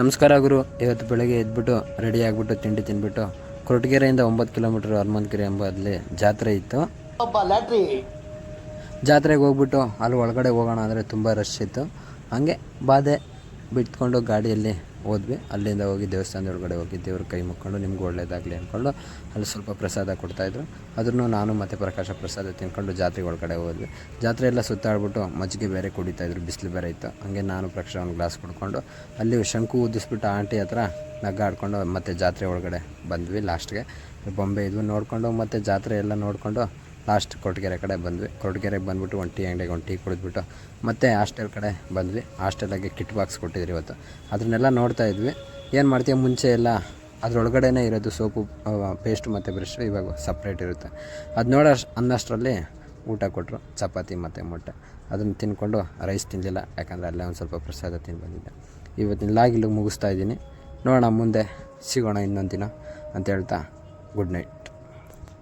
ನಮಸ್ಕಾರ ಗುರು. ಇವತ್ತು ಬೆಳಗ್ಗೆ ಎದ್ಬಿಟ್ಟು ರೆಡಿ ಆಗಿಬಿಟ್ಟು ತಿಂಡಿ ತಿಂದ್ಬಿಟ್ಟು ಕೊರಟಗೆರೆಯಿಂದ 9 ಕಿಲೋಮೀಟ್ರ್ ಹನುಮಂತಗಿರಿ ಎಂಬಲ್ಲಿ ಜಾತ್ರೆ ಇತ್ತು. ಜಾತ್ರೆಗೆ ಹೋಗ್ಬಿಟ್ಟು ಅಲ್ಲಿ ಒಳಗಡೆ ಹೋಗೋಣ ಅಂದರೆ ತುಂಬ ರಶ್ ಇತ್ತು. ಹಾಗೆ ಬಾಧೆ ಬಿಟ್ಕೊಂಡು ಗಾಡಿಯಲ್ಲಿ ಹೋದ್ವಿ. ಅಲ್ಲಿಂದ ಹೋಗಿ ದೇವಸ್ಥಾನದ ಒಳಗಡೆ ಹೋಗಿ ದೇವ್ರ ಕೈ ಮುಕ್ಕೊಂಡು ನಿಮ್ಗೆ ಒಳ್ಳೇದಾಗಲಿ ಅಂದ್ಕೊಂಡು ಅಲ್ಲಿ ಸ್ವಲ್ಪ ಪ್ರಸಾದ ಕೊಡ್ತಾಯಿದ್ರು. ಅದನ್ನು ನಾನು ಮತ್ತು ಪ್ರಕಾಶ ಪ್ರಸಾದ ತಿನ್ಕೊಂಡು ಜಾತ್ರೆ ಒಳಗಡೆ ಹೋದ್ವಿ. ಜಾತ್ರೆ ಎಲ್ಲ ಸುತ್ತಾಡ್ಬಿಟ್ಟು ಮಜ್ಜಿಗೆ ಬೇರೆ ಕುಡಿತಾಯಿದ್ರು, ಬಿಸಿಲು ಬೇರೆ ಇತ್ತು. ಹಾಗೆ ನಾನು ಪ್ರಕಾಶ ಒಂದು ಗ್ಲಾಸ್ ಕುಡ್ಕೊಂಡು ಅಲ್ಲಿ ಶಂಕು ಊದಿಸ್ಬಿಟ್ಟು ಆಂಟಿ ಹತ್ರ ನಗ್ಗಾಡ್ಕೊಂಡು ಮತ್ತು ಜಾತ್ರೆ ಒಳಗಡೆ ಬಂದ್ವಿ. ಲಾಸ್ಟ್ಗೆ ಬೊಂಬೆ ಇದ್ವಿ ನೋಡಿಕೊಂಡು ಮತ್ತು ಜಾತ್ರೆ ಎಲ್ಲ ನೋಡಿಕೊಂಡು ಲಾಸ್ಟ್ ಕೊರಟಗೆರೆ ಕಡೆ ಬಂದ್ವಿ. ಕೊರಟಗೆರೆಗೆ ಬಂದುಬಿಟ್ಟು ಒಂದು ಅಂಗಡಿಗೆ ಒಂದು ಟೀ ಕುಡಿದ್ಬಿಟ್ಟು ಮತ್ತೆ ಹಾಸ್ಟೆಲ್ ಕಡೆ ಬಂದ್ವಿ. ಹಾಸ್ಟೆಲಾಗೆ ಕಿಟ್ ಬಾಕ್ಸ್ ಕೊಟ್ಟಿದ್ರು ಇವತ್ತು. ಅದನ್ನೆಲ್ಲ ನೋಡ್ತಾ ಇದ್ವಿ. ಏನು ಮಾಡ್ತೀವಿ, ಮುಂಚೆ ಎಲ್ಲ ಅದರೊಳಗಡೆನೇ ಇರೋದು ಸೋಪು, ಪೇಸ್ಟು ಮತ್ತು ಬ್ರಷ್ ಇವಾಗ ಸಪ್ರೇಟ್ ಇರುತ್ತೆ. ಅದು ಅನ್ನಷ್ಟರಲ್ಲಿ ಊಟ ಕೊಟ್ಟರು, ಚಪಾತಿ ಮತ್ತು ಮೊಟ್ಟೆ. ಅದನ್ನು ತಿಂದ್ಕೊಂಡು ರೈಸ್ ತಿನ್ನಲಿಲ್ಲ, ಯಾಕಂದರೆ ಅಲ್ಲೇ ಒಂದು ಸ್ವಲ್ಪ ಪ್ರಸಾದ ತಿಂದು ಬಂದಿದ್ದೆ. ಇವತ್ತಿನ ಲಾಗ್ ಇಲ್ಲಿಗೆ ಮುಗಿಸ್ತಾ ಇದ್ದೀನಿ. ನೋಡೋಣ, ಮುಂದೆ ಸಿಗೋಣ ಇನ್ನೊಂದು ದಿನ ಅಂತ ಹೇಳ್ತಾ ಗುಡ್ ನೈಟ್.